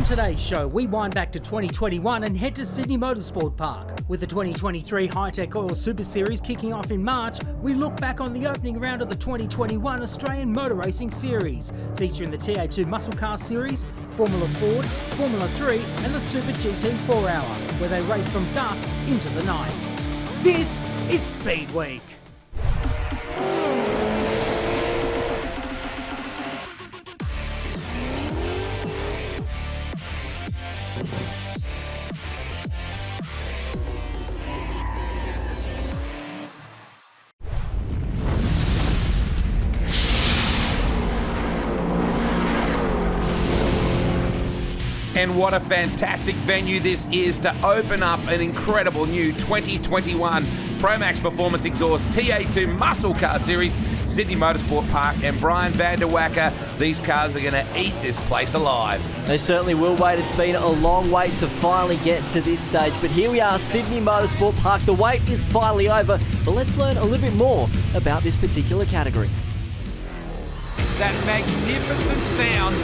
On today's show, we wind back to 2021 and head to Sydney Motorsport Park. With the 2023 Hi-Tech Oil Super Series kicking off in March, we look back on the opening round of the 2021 Australian Motor Racing Series, featuring the TA2 Muscle Car Series, Formula Ford, Formula 3 and the Super GT 4-Hour, where they race from dusk into the night. This is Speedweek. And what a fantastic venue this is to open up an incredible new 2021 Pro-Max Performance Exhaust TA2 Muscle Car Series, Sydney Motorsport Park. And Brian van der Wacker, these cars are going to eat this place alive. They certainly will, Wade. It's been a long wait to finally get to this stage, but here we are, Sydney Motorsport Park. The wait is finally over, but let's learn a little bit more about this particular category. That magnificent sound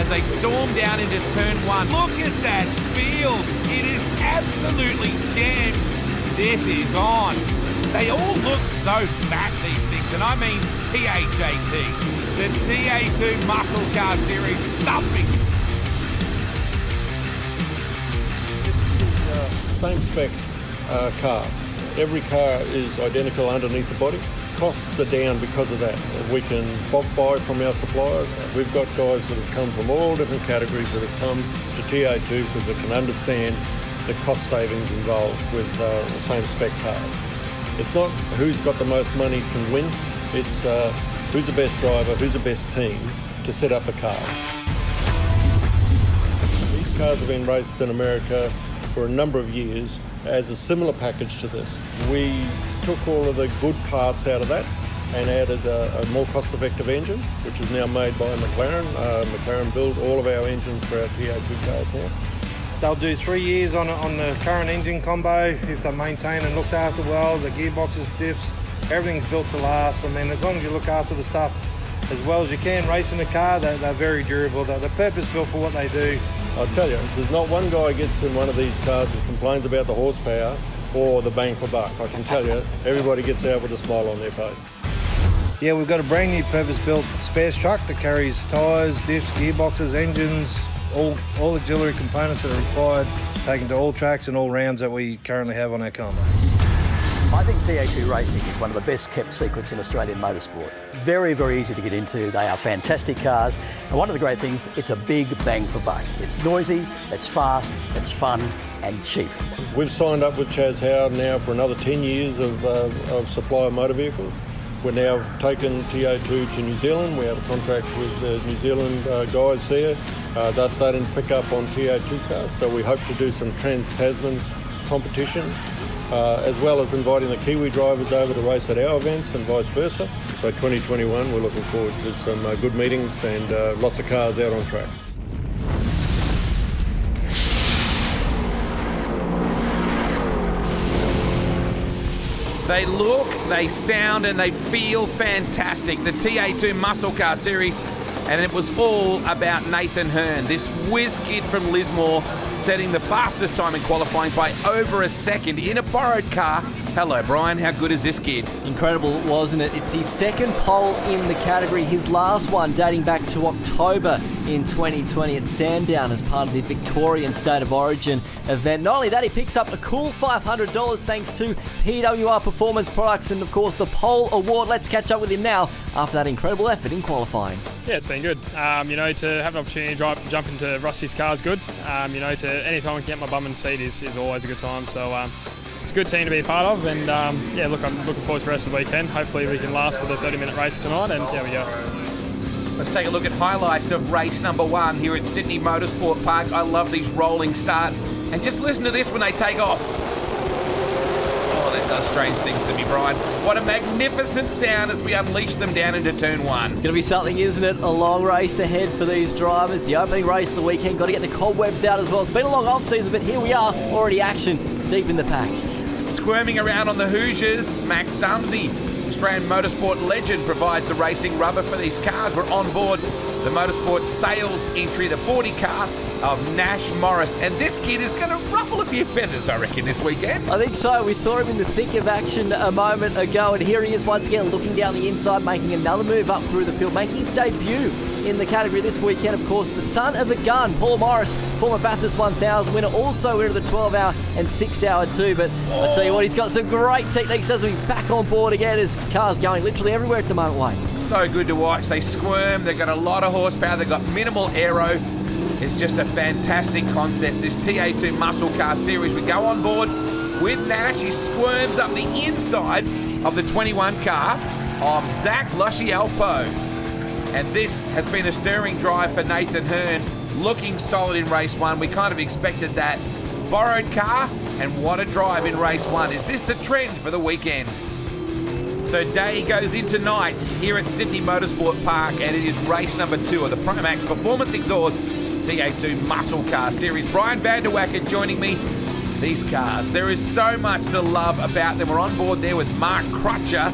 as they storm down into turn one. Look at that field. It is absolutely jammed. This is on. They all look so fat, these things. And I mean PHAT. The TA2 Muscle Car Series thumping. It's the same spec car. Every car is identical underneath the body. Costs are down because of that. We can bulk buy from our suppliers. We've got guys that have come from all different categories that have come to TA2 because they can understand the cost savings involved with the same spec cars. It's not who's got the most money can win. It's who's the best driver, who's the best team to set up a car. These cars have been raced in America for a number of years as a similar package to this. We took all of the good parts out of that and added a more cost-effective engine, which is now made by McLaren. McLaren build all of our engines for our TA2 cars now. They'll do 3 years on the current engine combo if they're maintained and looked after well. The gearboxes, diffs, everything's built to last. I mean, as long as you look after the stuff as well as you can, racing the car, they're very durable. They're purpose-built for what they do. I'll tell you, there's not one guy gets in one of these cars that complains about the horsepower or the bang for buck. I can tell you, everybody gets out with a smile on their face. Yeah, we've got a brand new purpose-built spares truck that carries tyres, diffs, gearboxes, engines, all auxiliary components that are required, taken to all tracks and all rounds that we currently have on our combo. I think TA2 racing is one of the best kept secrets in Australian motorsport. Very, very easy to get into. They are fantastic cars. And one of the great things, it's a big bang for buck. It's noisy, it's fast, it's fun and cheap. We've signed up with Chaz Howard now for another 10 years of supply of motor vehicles. We're now taking TA2 to New Zealand. We have a contract with the New Zealand guys there. They're starting to pick up on TA2 cars, so we hope to do some trans-Tasman competition, as well as inviting the Kiwi drivers over to race at our events and vice versa. So 2021, we're looking forward to some good meetings and lots of cars out on track. They look, they sound and they feel fantastic. The TA2 Muscle Car Series, and it was all about Nathan Hearn, this whiz kid from Lismore, setting the fastest time in qualifying by over a second in a borrowed car. Hello, Brian. How good is this kid? Incredible, wasn't it? It's his second pole in the category, his last one dating back to October in 2020 at Sandown as part of the Victorian State of Origin event. Not only that, he picks up a cool $500 thanks to PWR Performance Products and, of course, the Pole Award. Let's catch up with him now after that incredible effort in qualifying. Yeah, it's been good. To have an opportunity to jump into Rusty's car is good. To any time I can get my bum in the seat is always a good time. So it's a good team to be a part of, and I'm looking forward to the rest of the weekend. Hopefully we can last for the 30-minute race tonight and see how we go. Let's take a look at highlights of race number one here at Sydney Motorsport Park. I love these rolling starts, and just listen to this when they take off. Oh, that does strange things to me, Brian. What a magnificent sound as we unleash them down into turn one. It's going to be something, isn't it? A long race ahead for these drivers. The opening race of the weekend, got to get the cobwebs out as well. It's been a long off-season, but here we are, already action deep in the pack. Squirming around on the Hoosiers, Max Dumsney, Australian motorsport legend, provides the racing rubber for these cars. We're on board the motorsport sales entry, the 40 car. of Nash Morris. And this kid is going to ruffle a few feathers, I reckon, this weekend. I think so. We saw him in the thick of action a moment ago, and here he is once again looking down the inside, making another move up through the field, making his debut in the category this weekend. Of course, the son of a gun, Paul Morris, former Bathurst 1000 winner, also winner of the 12-hour and 6-hour too. But I tell you what, he's got some great techniques. Doesn't he? Back on board again as cars going literally everywhere at the moment, Wayne. So good to watch. They squirm. They've got a lot of horsepower. They've got minimal aero. It's just a fantastic concept, this TA2 muscle car series. We go on board with Nash. He squirms up the inside of the 21 car of Zach Luscialpo. And this has been a stirring drive for Nathan Hearn, looking solid in race one. We kind of expected that. Borrowed car, and what a drive in race one. Is this the trend for the weekend? So day goes into night here at Sydney Motorsport Park, and it is race number 2 of the Promax Performance Exhaust TA2 Muscle Car Series. Brian van der Wacker joining me. These cars, there is so much to love about them. We're on board there with Mark Crutcher.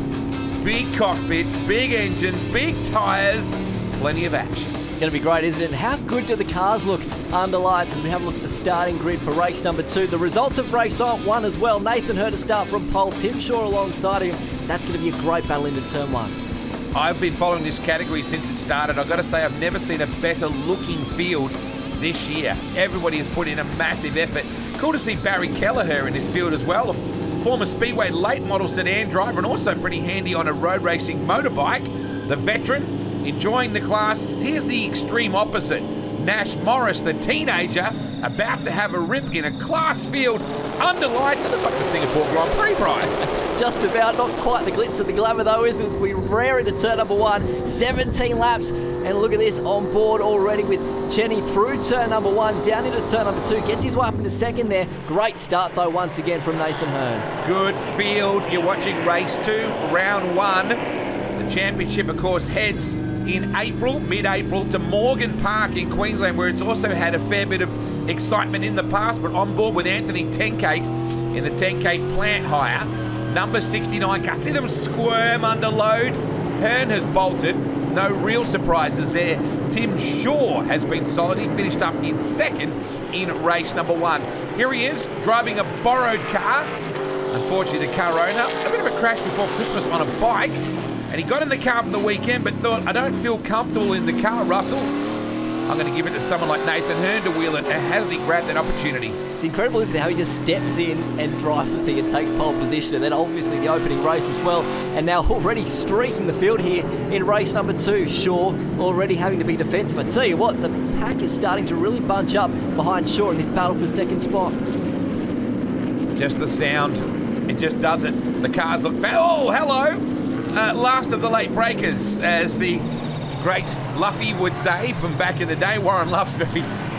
Big cockpits, big engines, big tyres, plenty of action. It's going to be great, isn't it? And how good do the cars look under lights as we have a look at the starting grid for race number 2? The results of race 1 as well. Nathan Hearn to start from pole, Tim Shaw alongside him. That's going to be a great battle into turn 1. I've been following this category since it started. I've got to say, I've never seen a better looking field this year. Everybody has put in a massive effort. Cool to see Barry Kelleher in this field as well. Former Speedway late model sedan driver and also pretty handy on a road racing motorbike. The veteran enjoying the class. Here's the extreme opposite. Nash Morris, the teenager, about to have a rip in a class field under lights. It looks like the Singapore Grand Prix, Brian. Just about, not quite the glitz and the glamour though, is it? As we rear into turn number 1, 17 laps. And look at this, on board already with Cheney through turn number 1, down into turn number 2. Gets his way up into second there. Great start though once again from Nathan Hearn. Good field. You're watching race 2, round 1. The championship, of course, heads in April, mid-April, to Morgan Park in Queensland, where it's also had a fair bit of excitement in the past. But on board with Anthony Tenkate in the Tenkate plant hire. Number 69, can't see them squirm under load. Hearn has bolted. No real surprises there. Tim Shaw has been solid. He finished up in second in race number 1. Here he is, driving a borrowed car. Unfortunately, the car owner, a bit of a crash before Christmas on a bike. And he got in the car for the weekend, but thought, I don't feel comfortable in the car, Russell. I'm going to give it to someone like Nathan Hearn to wheel it. And hasn't he grabbed that opportunity? It's incredible, isn't it, how he just steps in and drives the thing and takes pole position, and then obviously the opening race as well. And now already streaking the field here in race number 2. Shaw already having to be defensive. I tell you what, the pack is starting to really bunch up behind Shaw in this battle for second spot. Just the sound. It just does it. The cars look... Oh, hello! Last of the late breakers, as the great Luffy would say from back in the day. Warren Luff's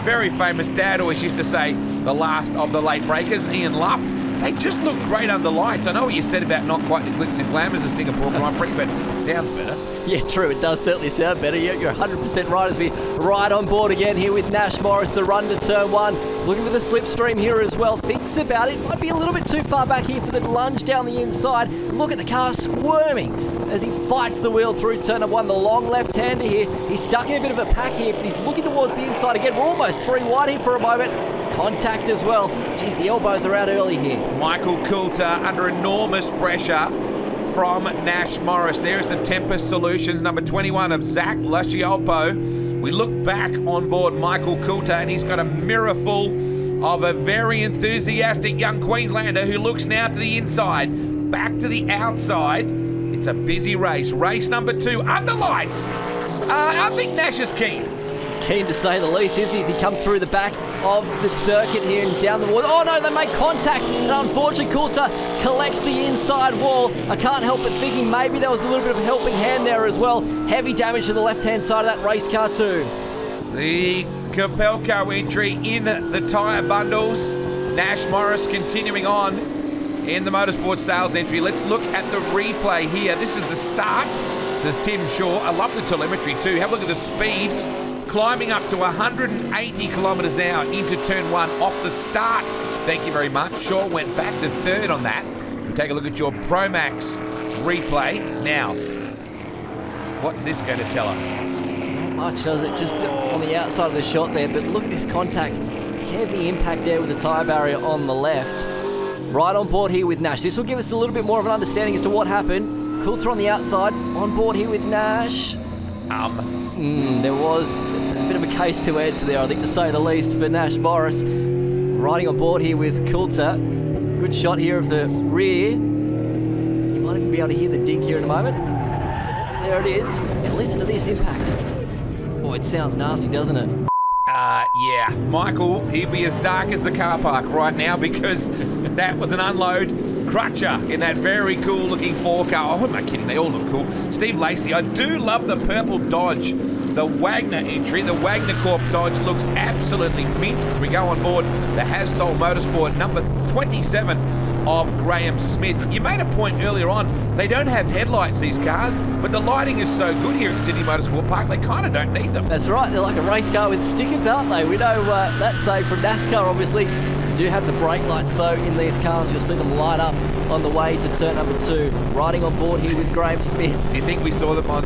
very famous dad always used to say, the last of the late breakers, Ian Luff. They just look great under lights. I know what you said about not quite the glitz and glamours of Singapore Grand Prix, but it sounds better. Yeah, true. It does certainly sound better. You're 100% right as we ride on board again here with Nash Morris, the run to turn 1. Looking for the slipstream here as well. Thinks about it. Might be a little bit too far back here for the lunge down the inside. Look at the car squirming as he fights the wheel through turn number 1. The long left-hander here. He's stuck in a bit of a pack here, but he's looking towards the inside again. We're almost 3 wide here for a moment. Contact as well. Geez, the elbows are out early here. Michael Coulter under enormous pressure from Nash Morris. There's the Tempest Solutions, number 21 of Zach Luscialpo. We look back on board Michael Coulter, and he's got a mirror full of a very enthusiastic young Queenslander who looks now to the inside, back to the outside. It's a busy race. Race number 2, under lights. I think Nash is keen. Keen to say the least, isn't he, as he comes through the back of the circuit here and down the wall. Oh no, they make contact, and unfortunately Coulter collects the inside wall. I can't help but thinking maybe there was a little bit of a helping hand there as well. Heavy damage to the left-hand side of that race car too. The Capelco entry in the tyre bundles. Nash Morris continuing on in the motorsport sales entry. Let's look at the replay here. This is the start. This is Tim Shaw. I love the telemetry too. Have a look at the speed. Climbing up to 180 kilometres an hour into turn 1 off the start. Thank you very much. Shaw went back to 3rd on that. We'll take a look at your Promax replay. Now, what's this going to tell us? Not much, does it? Just on the outside of the shot there, but look at this contact. Heavy impact there with the tyre barrier on the left. Right on board here with Nash. This will give us a little bit more of an understanding as to what happened. Coulter on the outside, on board here with Nash. There's a bit of a case to answer there, I think, to say the least, for Nash Morris. Riding on board here with Coulter. Good shot here of the rear. You might even be able to hear the ding here in a moment. There it is. And listen to this impact. Oh, it sounds nasty, doesn't it? Yeah, Michael, he'd be as dark as the car park right now because that was an unload crutcher in that very cool looking 4-car. Oh, I'm not kidding, they all look cool. Steve Lacey, I do love the purple Dodge, the Wagner entry. The Wagner Corp Dodge looks absolutely mint as we go on board the Hassoul Motorsport number 27 of Graham Smith. You made a point earlier on, they don't have headlights, these cars, but the lighting is so good here at Sydney Motorsport Park, they kind of don't need them. That's right, they're like a race car with stickers, aren't they? We know that's saved from NASCAR, obviously. We do have the brake lights, though, in these cars. You'll see them light up on the way to turn number 2. Riding on board here with Graham Smith. Do you think we saw them on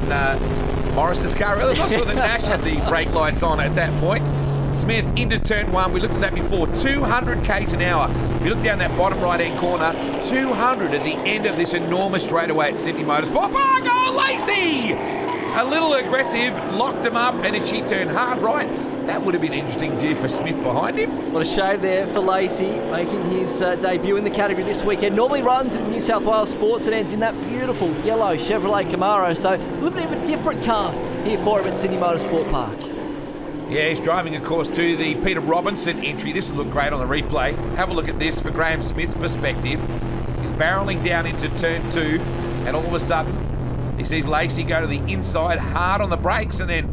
Morris's car earlier? I saw that Nash had the brake lights on at that point. Smith into turn 1. We looked at that before. 200 k's an hour. If you look down that bottom right-hand corner, 200 at the end of this enormous straightaway at Sydney Motorsport Park. Oh, Lacey! A little aggressive, locked him up, and if she turned hard right, that would have been an interesting view for Smith behind him. What a shame there for Lacey, making his debut in the category this weekend. Normally runs in the New South Wales Sports and ends in that beautiful yellow Chevrolet Camaro, so a little bit of a different car here for him at Sydney Motorsport Park. Yeah, he's driving, of course, to the Peter Robinson entry. This will look great on the replay. Have a look at this for Graham Smith's perspective. He's barreling down into turn 2, and all of a sudden, he sees Lacey go to the inside hard on the brakes, and then,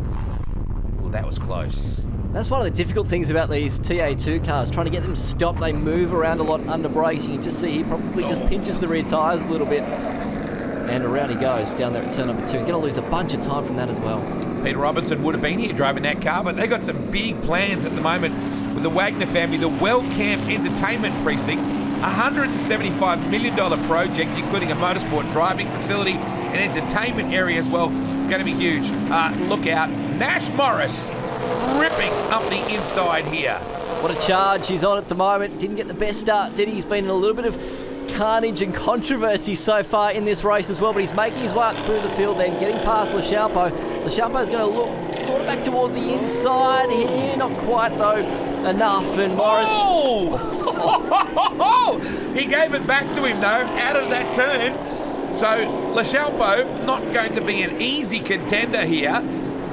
oh, that was close. That's one of the difficult things about these TA2 cars, trying to get them stopped. They move around a lot under brakes. You can just see he probably just pinches the rear tyres a little bit, and around he goes down there at turn number 2. He's going to lose a bunch of time from that as well. Peter Robinson would have been here driving that car, but they've got some big plans at the moment with the Wagner family, the Wellcamp Entertainment Precinct, $175 million project, including a motorsport driving facility and entertainment area as well. It's going to be huge. Look out. Nash Morris ripping up the inside here. What a charge he's on at the moment. Didn't get the best start, did he? He's been in a little bit of carnage and controversy so far in this race as well, but he's making his way up through the field then, getting past Lachalpo. Lachalpo's going to look sort of back toward the inside here, not quite though enough, and Morris... Oh! He gave it back to him though, out of that turn. So Lachalpo not going to be an easy contender here.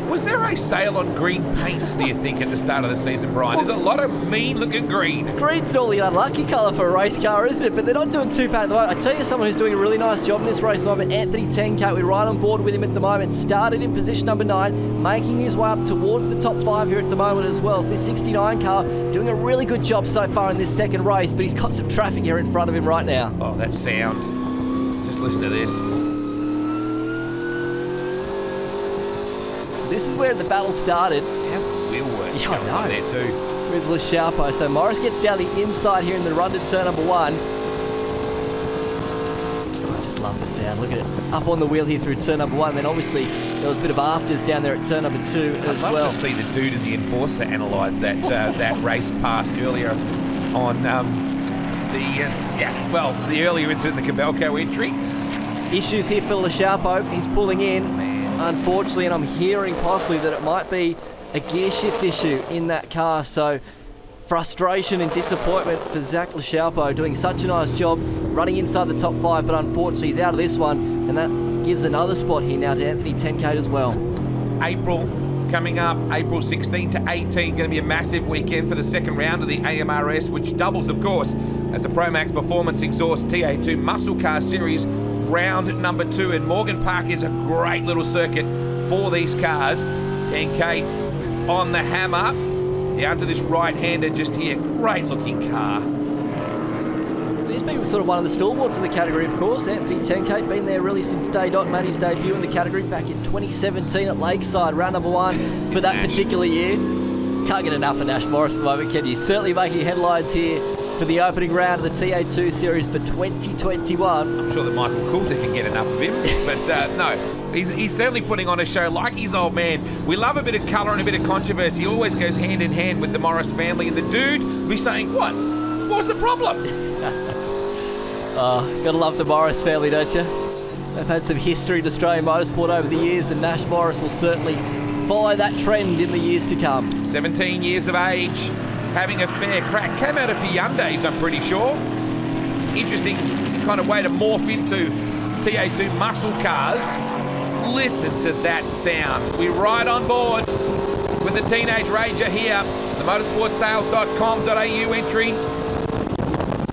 Was there a sale on green paint, do you think, at the start of the season, Brian? There's a lot of mean-looking green. Green's normally an unlucky colour for a race car, isn't it? But they're not doing too bad at the moment. I tell you someone who's doing a really nice job in this race at the moment, Anthony Tencoat. We're right on board with him at the moment. Started in position number 9, making his way up towards the top 5 here at the moment as well. So this 69 car doing a really good job so far in this second race, but he's got some traffic here in front of him right now. Oh, that sound. Just listen to this. This is where the battle started. How's the wheel work? Yeah, I know. There too. With Lachalpo. So Morris gets down the inside here in the run to turn number 1. I just love the sound. Look at it. Up on the wheel here through turn number 1. Then obviously there was a bit of afters down there at turn number 2 as well. I'd love to see the dude in the Enforcer analyse that that race pass earlier on the earlier incident, the Cabelco entry. Issues here for Lachalpo. He's pulling in. Unfortunately, and I'm hearing possibly that it might be a gear shift issue in that car, so frustration and disappointment for Zach Lachalpo, doing such a nice job running inside the top 5, but unfortunately he's out of this one, and that gives another spot here now to Anthony Tencoat as well. April coming up, April 16 to 18, going to be a massive weekend for the second round of the AMRS, which doubles, of course, as the Promax Performance Exhaust TA2 Muscle Car Series round number 2, and Morgan Park is a great little circuit for these cars. Tencoat on the hammer down to this right-hander just here. Great looking car. He's been sort of one of the stalwarts in the category, of course. Anthony Tencoat, been there really since day dot, made his debut in the category back in 2017 at Lakeside, round number 1 for that particular year. Can't get enough of Nash Morris at the moment, can you? Certainly making headlines here for the opening round of the TA2 series for 2021. I'm sure that Michael Coulter can get enough of him, but no, He's certainly putting on a show like his old man. We love a bit of colour and a bit of controversy. He always goes hand in hand with the Morris family. And the dude will be saying, what? What's the problem? Gotta love the Morris family, don't you? They've had some history in Australian motorsport over the years, and Nash Morris will certainly follow that trend in the years to come. 17 years of age, having a fair crack. Came out of Hyundais, I'm pretty sure. Interesting kind of way to morph into TA2 muscle cars. Listen to that sound. We ride on board with the Teenage Ranger here. The motorsportsales.com.au entry.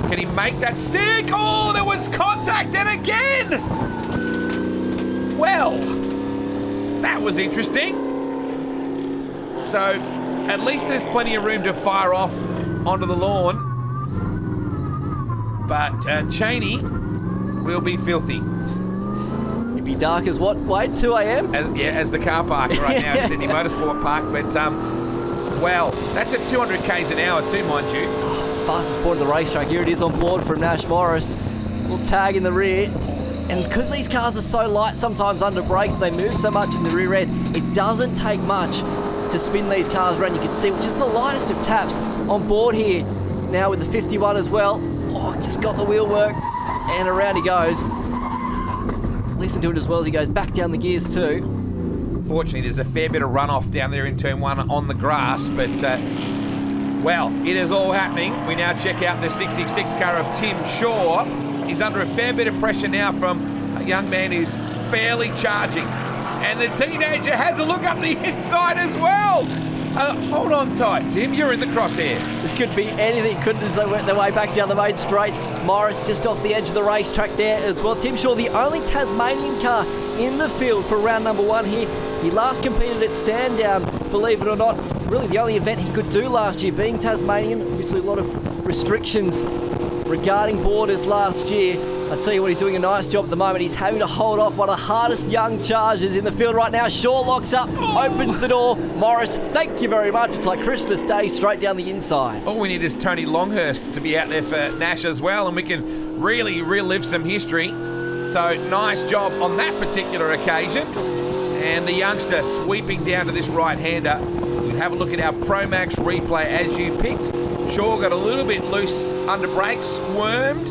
Can he make that stick? Oh, there was contact then again. Well, that was interesting. So, at least there's plenty of room to fire off onto the lawn. But Cheney will be filthy. It'd be dark as what, Wade? 2 a.m? As the car park right now at Sydney Motorsport Park. But, well, that's at 200 k's an hour too, mind you. Fastest board of the racetrack. Here it is on board from Nash Morris. Little tag in the rear. And because these cars are so light sometimes under brakes, they move so much in the rear end, it doesn't take much to spin these cars around. You can see just the lightest of taps on board here. Now with the 51 as well. Oh, just got the wheel work. And around he goes. Listen to it as well as he goes back down the gears too. Fortunately, there's a fair bit of runoff down there in turn 1 on the grass, but well, it is all happening. We now check out the 66 car of Tim Shaw. He's under a fair bit of pressure now from a young man who's fairly charging. And the teenager has a look up the inside as well. Hold on tight, Tim. You're in the crosshairs. This could be anything, couldn't it, as they went their way back down the main straight. Morris just off the edge of the racetrack there as well. Tim Shaw, the only Tasmanian car in the field for round number 1 here. He last competed at Sandown, believe it or not. Really the only event he could do last year, being Tasmanian. Obviously a lot of restrictions regarding borders last year. I tell you what, he's doing a nice job at the moment. He's having to hold off one of the hardest young chargers in the field right now. Shaw locks up, opens the door. Morris, thank you very much. It's like Christmas Day straight down the inside. All we need is Tony Longhurst to be out there for Nash as well, and we can really relive some history. So nice job on that particular occasion. And the youngster sweeping down to this right-hander. We'll have a look at our Pro Max replay as you picked. Shaw got a little bit loose under brakes, squirmed.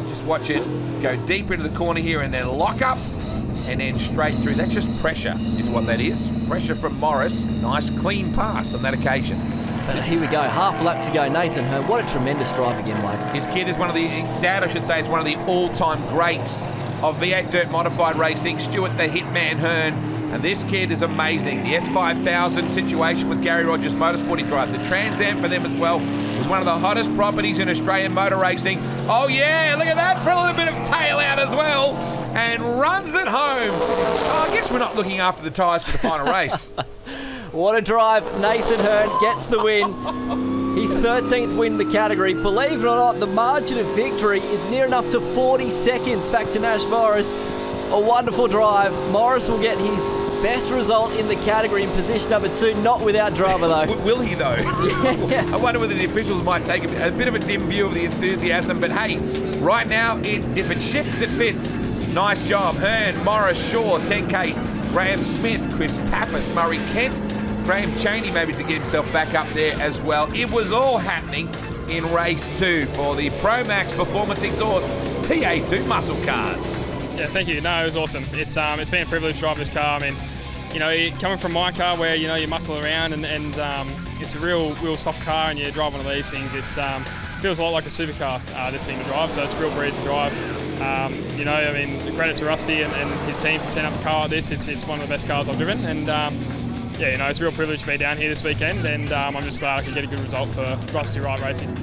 Just watch it go deep into the corner here and then lock up and then straight through. That's just pressure is what that is. Pressure from Morris. Nice clean pass on that occasion. But here we go, half a lap to go. Nathan Hearn, what a tremendous drive again, Wade. His kid is his dad, I should say, is one of the all-time greats of V8 Dirt Modified Racing, Stuart the Hitman Hearn. And this kid is amazing. The S5000 situation with Gary Rogers Motorsport, he drives the Trans Am for them as well. It was one of the hottest properties in Australian motor racing. Oh yeah, look at that for a little bit of tail out as well. And runs it home. Oh, I guess we're not looking after the tyres for the final race. What a drive. Nathan Hearn gets the win. His 13th win in the category. Believe it or not, the margin of victory is near enough to 40 seconds back to Nash Morris. A wonderful drive. Morris will get his best result in the category in position number 2, not without drama though. Will he though? Yeah. I wonder whether the officials might take a bit of a dim view of the enthusiasm, but hey, right now, if it shifts, it fits. Nice job. Hearn, Morris, Shaw, 10K, Graham Smith, Chris Pappas, Murray Kent, Graham Cheney maybe to get himself back up there as well. It was all happening in race 2 for the Pro Max Performance Exhaust TA2 muscle cars. Yeah, thank you. No, it was awesome. It's been a privilege to drive this car. I mean, you know, coming from my car where, you know, you muscle around and it's a real soft car and you drive one of these things, it's feels a lot like a supercar, this thing to drive, so it's a real breeze to drive. You know, I mean, credit to Rusty and his team for setting up a car like this. It's one of the best cars I've driven, and yeah, you know, it's a real privilege to be down here this weekend, and I'm just glad I could get a good result for Rusty Wright Racing.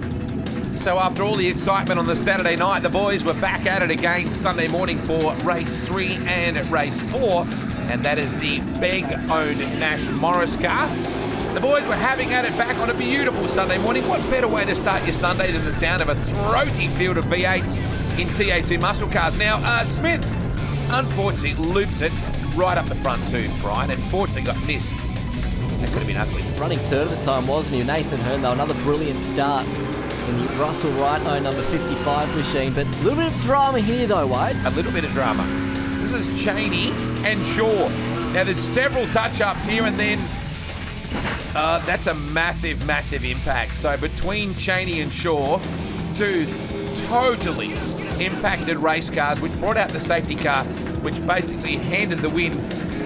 So after all the excitement on the Saturday night, the boys were back at it again Sunday morning for race 3 and race 4, and that is the Begg-owned Nash Morris car. The boys were having at it back on a beautiful Sunday morning. What better way to start your Sunday than the sound of a throaty field of V8s in TA2 muscle cars. Now, Smith, unfortunately, loops it right up the front too, Brian, and fortunately got missed. That could have been ugly. Running third at the time, wasn't he? Nathan Hearn, though, another brilliant start in the Russell Wright owned number 55 machine. But a little bit of drama here, though, Wade. A little bit of drama. Moses, Cheney and Shaw. Now there's several touch-ups here and then. That's a massive, massive impact. So between Cheney and Shaw, two totally impacted race cars, which brought out the safety car, which basically handed the win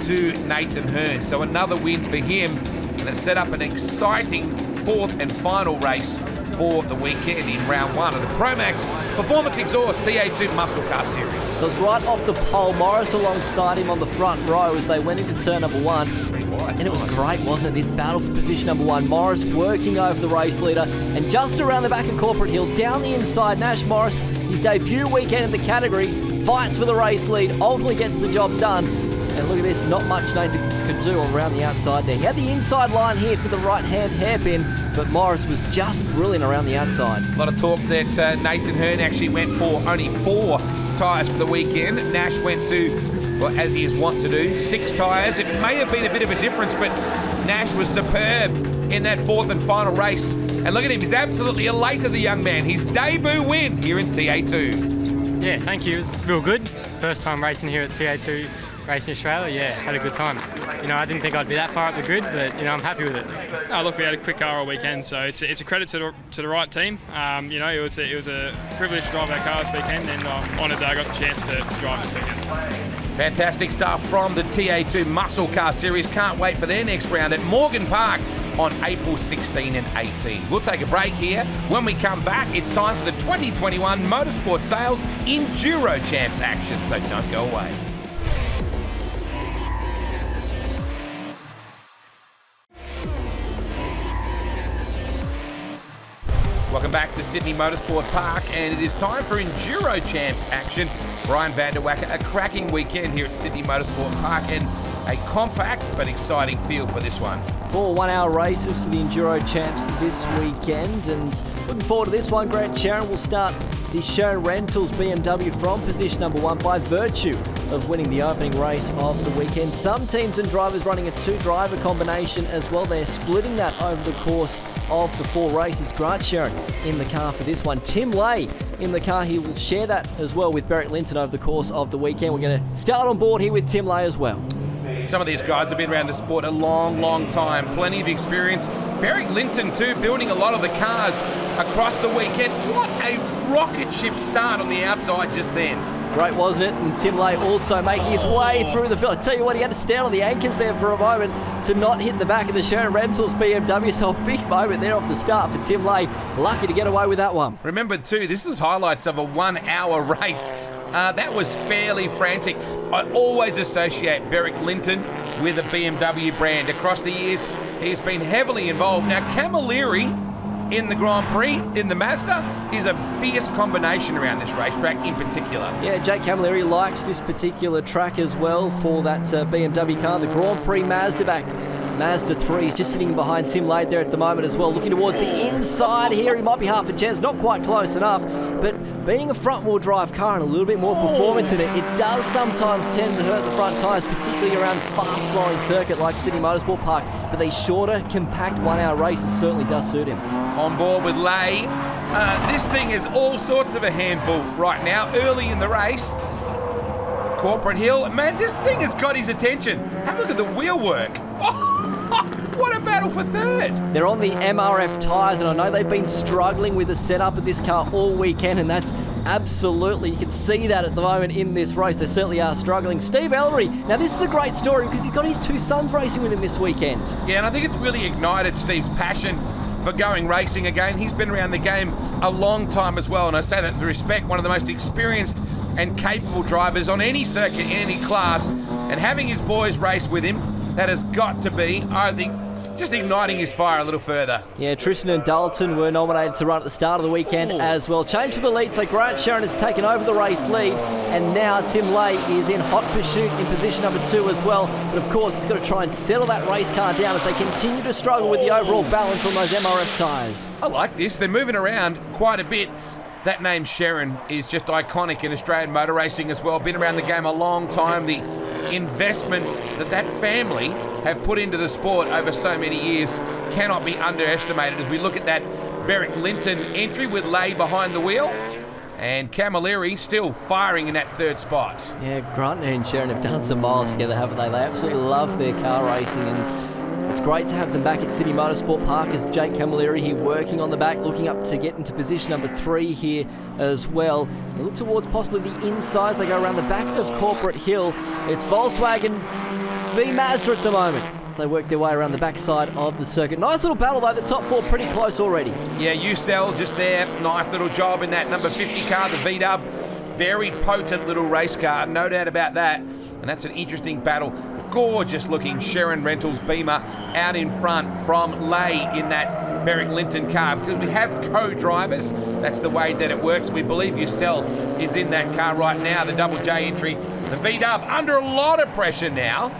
to Nathan Hearn. So another win for him, and it set up an exciting fourth and final race for the weekend in round one of the Promax Performance Exhaust TA2 Muscle Car Series. So it's right off the pole. Morris alongside him on the front row as they went into turn number one. And it was great, wasn't it? This battle for position number one. Morris working over the race leader. And just around the back of Corporate Hill, down the inside, Nash Morris, his debut weekend in the category, fights for the race lead, ultimately gets the job done. And look at this, not much Nathan could do around the outside there. He had the inside line here for the right-hand hairpin, but Morris was just brilliant around the outside. A lot of talk that Nathan Hearn actually went for only 4 tyres for the weekend. Nash went to, well, as he is wont to do, 6 tyres. It may have been a bit of a difference, but Nash was superb in that fourth and final race. And look at him, he's absolutely elated, the young man. His debut win here in TA2. Yeah, thank you. It was real good. First time racing here at TA2 Racing Australia. Yeah, had a good time. You know, I didn't think I'd be that far up the grid, but, you know, I'm happy with it. Look, we had a quick car all weekend, so it's a credit to the right team. You know, it was a privilege to drive our car this weekend, and I'm honoured that I got the chance to drive this weekend. Fantastic stuff from the TA2 Muscle Car Series. Can't wait for their next round at Morgan Park on April 16 and 18. We'll take a break here. When we come back, it's time for the 2021 Motorsport Sales Enduro Champs action, so don't go away. Welcome back to Sydney Motorsport Park, and it is time for Enduro Champs action. Brian van der Wacker, a cracking weekend here at Sydney Motorsport Park, and a compact but exciting field for this one. 4 one-hour races for the Enduro Champs this weekend, and looking forward to this one. Grant Sharon will start the Sharon Rentals BMW from position number 1 by virtue of winning the opening race of the weekend. Some teams and drivers running a 2-driver combination as well. They're splitting that over the course of the 4 races. Grant Sharon in the car for this one. Tim Lay in the car. He will share that as well with Beric Linton over the course of the weekend. We're going to start on board here with Tim Lay as well. Some of these guys have been around the sport a long, long time. Plenty of experience. Beric Linton too, building a lot of the cars across the weekend. What a rocket ship start on the outside just then. Great, wasn't it? And Tim Lay also making his way through the field. I tell you what, he had to stand on the anchors there for a moment to not hit the back of the Sharon Rentals BMW. So a big moment there off the start for Tim Lay. Lucky to get away with that one. Remember too, this is highlights of a 1-hour race. That was fairly frantic. I always associate Beric Linton with a BMW brand. Across the years, he's been heavily involved. Now, Camilleri in the Grand Prix, in the Mazda, is a fierce combination around this racetrack in particular. Yeah, Jake Camilleri likes this particular track as well for that BMW car. The Grand Prix Mazda-backed Mazda 3 is just sitting behind Tim Lade there at the moment as well, looking towards the inside here. He might be half a chance, not quite close enough, but being a front-wheel drive car and a little bit more performance in it, it does sometimes tend to hurt the front tyres, particularly around fast-flowing circuit like Sydney Motorsport Park, but these shorter, compact 1-hour races certainly does suit him. On board with Lay. This thing is all sorts of a handful right now, early in the race. Corporate Hill, man, this thing has got his attention. Have a look at the wheel work. What a battle for third. They're on the MRF tyres, and I know they've been struggling with the setup of this car all weekend, and that's absolutely, you can see that at the moment in this race. They certainly are struggling. Steve Ellery, now this is a great story because he's got his 2 sons racing with him this weekend. Yeah, and I think it's really ignited Steve's passion for going racing again. He's been around the game a long time as well, and I say that with respect, one of the most experienced and capable drivers on any circuit, in any class, and having his boys race with him, that has got to be, I think, just igniting his fire a little further. Yeah, Tristan and Dalton were nominated to run at the start of the weekend as well. Change for the lead, so Grant Sharon has taken over the race lead, and now Tim Lay is in hot pursuit in position number 2 as well. But of course, he's got to try and settle that race car down as they continue to struggle with the overall balance on those MRF tyres. I like this. They're moving around quite a bit. That name Sharon is just iconic in Australian motor racing as well. Been around the game a long time. The investment that family have put into the sport over so many years cannot be underestimated as we look at that Beric Linton entry with Lay behind the wheel. And Camilleri still firing in that third spot. Yeah, Grant and Sharon have done some miles together, haven't they? They absolutely love their car racing, and it's great to have them back at Sydney Motorsport Park as Jake Camilleri here working on the back, looking up to get into position number 3 here as well. You look towards possibly the insides. They go around the back of Corporate Hill. It's Volkswagen v Mazda at the moment. They work their way around the backside of the circuit. Nice little battle though, the top 4 pretty close already. Yeah, UCell just there. Nice little job in that number 50 car, the V-Dub. Very potent little race car, no doubt about that. And that's an interesting battle. Gorgeous looking Sharon Rentals Beamer out in front from Lay in that Merrick Linton car. Because we have co-drivers, that's the way that it works. We believe UCell is in that car right now, the Double J entry. The V-Dub under a lot of pressure now.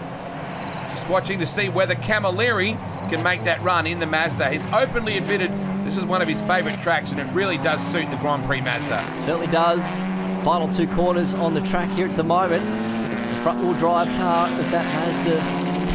Just watching to see whether Camilleri can make that run in the Mazda. He's openly admitted this is one of his favourite tracks, and it really does suit the Grand Prix Mazda. Certainly does. Final 2 corners on the track here at the moment. The front-wheel drive car of that Mazda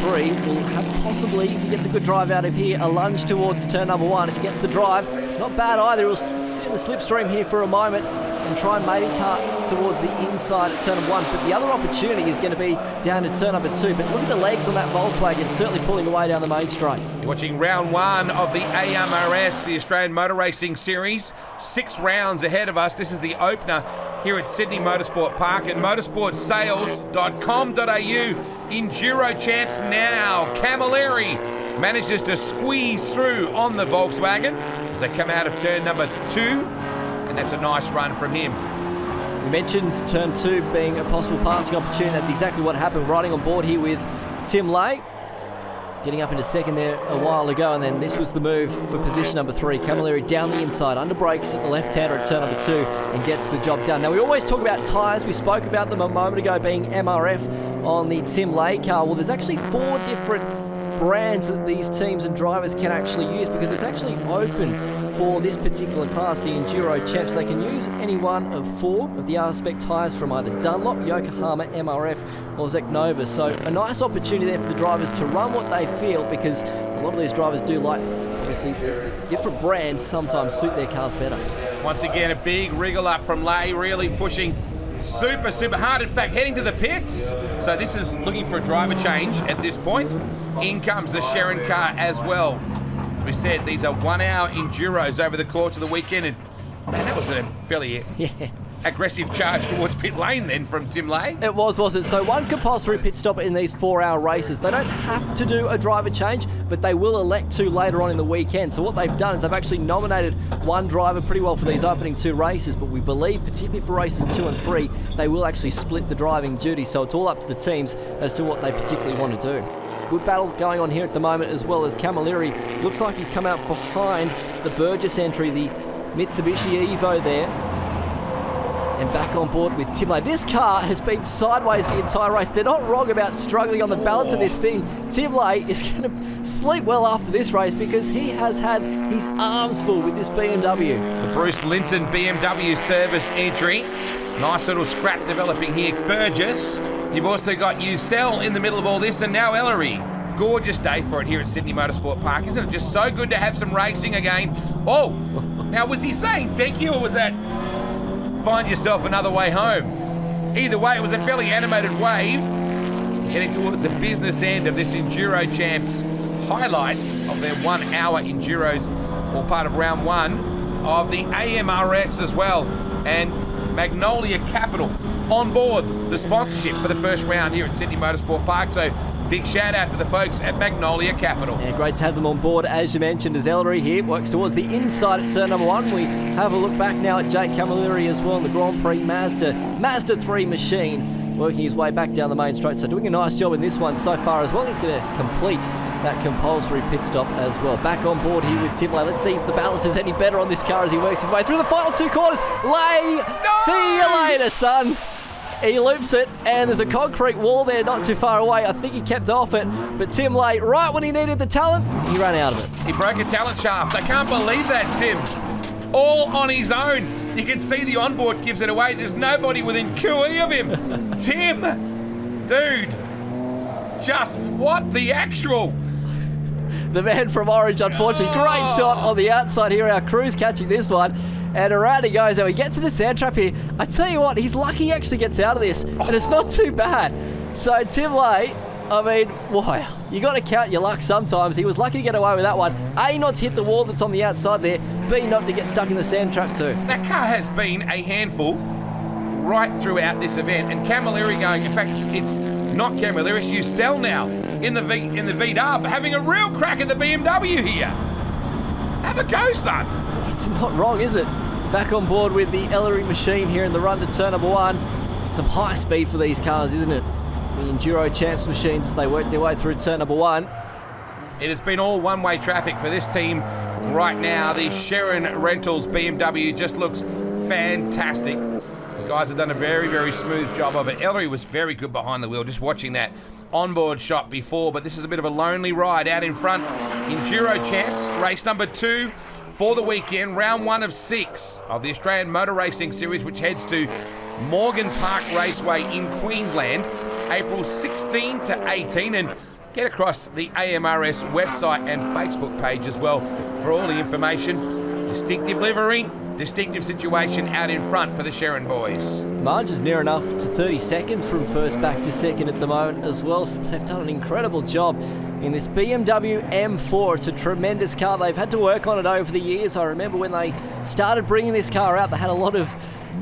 3 will have possibly, if he gets a good drive out of here, a lunge towards turn number 1. If he gets the drive, not bad either. He'll sit in the slipstream here for a moment and try and maybe cut towards the inside at turn number 1. But the other opportunity is going to be down to turn number 2. But look at the legs on that Volkswagen, certainly pulling away down the main straight. You're watching round 1 of the AMRS, the Australian Motor Racing Series. 6 rounds ahead of us. This is the opener here at Sydney Motorsport Park and motorsportsales.com.au. Enduro champs now. Camilleri manages to squeeze through on the Volkswagen as they come out of turn number 2. And that's a nice run from him. We mentioned turn 2 being a possible passing opportunity. That's exactly what happened. Riding on board here with Tim Lay. Getting up into second there a while ago, and then this was the move for position number 3. Camilleri down the inside, under brakes at the left-hander at turn number 2, and gets the job done. Now, we always talk about tyres. We spoke about them a moment ago being MRF on the Tim Lay car. Well, there's actually 4 different brands that these teams and drivers can actually use, because it's actually open for this particular class, the Enduro Champs. They can use any one of 4 of the R-Spec tyres from either Dunlop, Yokohama, MRF or Zeknova. So a nice opportunity there for the drivers to run what they feel, because a lot of these drivers do like, obviously, the different brands sometimes suit their cars better. Once again, a big wriggle up from Lay, really pushing super hard. In fact, heading to the pits. So this is looking for a driver change at this point. In comes the Sharon car as well. As we said, these are 1 hour Enduros over the course of the weekend. And man, that was a fairly aggressive charge towards pit lane then from Tim Lay. It was, wasn't it? So 1 compulsory pit stop in these 4-hour races. They don't have to do a driver change, but they will elect to later on in the weekend. So what they've done is they've actually nominated 1 driver pretty well for these opening 2 races, but we believe, particularly for races 2 and 3, they will actually split the driving duty. So it's all up to the teams as to what they particularly want to do. Good battle going on here at the moment, as well as Camilleri looks like he's come out behind the Burgess entry, the Mitsubishi Evo there. And back on board with Tim Lay. This car has been sideways the entire race. They're not wrong about struggling on the balance of this thing. Tim Lay is going to sleep well after this race, because he has had his arms full with this BMW. The Bruce Linton BMW service entry. Nice little scrap developing here. Burgess. You've also got UCell in the middle of all this, and now Ellery. Gorgeous day for it here at Sydney Motorsport Park. Isn't it just so good to have some racing again? Oh, now was he saying thank you, or was that find yourself another way home? Either way, it was a fairly animated wave heading towards the business end of this Enduro Champs highlights of their 1 hour Enduros, all part of round 1 of the AMRS as well. And Magnolia Capital on board the sponsorship for the first round here at Sydney Motorsport Park. So big shout out to the folks at Magnolia Capital. Yeah, great to have them on board. As you mentioned, as Ellery here works towards the inside at turn number 1. We have a look back now at Jake Camilleri as well in the Grand Prix Mazda 3 machine, working his way back down the main straight. So doing a nice job in this one so far as well. He's going to complete that compulsory pit stop as well. Back on board here with Tim Lay. Let's see if the balance is any better on this car as he works his way through the final 2 corners. Lay, see you later, son. He loops it, and there's a concrete wall there not too far away. I think he kept off it, but Tim Lay, right when he needed the talent, he ran out of it. He broke a talent shaft. I can't believe that, Tim. All on his own. You can see the onboard gives it away. There's nobody within QE of him. Tim, dude, just what the actual... The man from Orange, unfortunately. Great shot on the outside here. Our crew's catching this one. And around he goes. And we get to the sand trap here. I tell you what, he's lucky he actually gets out of this. And it's not too bad. So Tim Lay, I mean, wow. You got to count your luck sometimes. He was lucky to get away with that one. A, not to hit the wall that's on the outside there. B, not to get stuck in the sand trap too. That car has been a handful right throughout this event. And Camilleri going, in fact, it's not Camilleri, it's Ucell now in the V-Dub, having a real crack at the BMW here. Have a go, son. It's not wrong, is it? Back on board with the Ellery machine here in the run to turn number 1. Some high speed for these cars, isn't it? The Enduro Champs machines as they work their way through turn number 1. It has been all one-way traffic for this team right now. The Sharon Rentals BMW just looks fantastic. The guys have done a very, very smooth job of it. Ellery was very good behind the wheel, just watching that onboard shot before, but this is a bit of a lonely ride out in front. Enduro Champs, race number 2 for the weekend, round 1 of 6 of the Australian Motor Racing Series, which heads to Morgan Park Raceway in Queensland, April 16 to 18, and get across the AMRS website and Facebook page as well for all the information. Distinctive livery, distinctive situation out in front for the Sharon boys. Marge is near enough to 30 seconds from first back to second at the moment as well, so they've done an incredible job in this BMW M4. It's a tremendous car. They've had to work on it over the years. I remember when they started bringing this car out, they had a lot of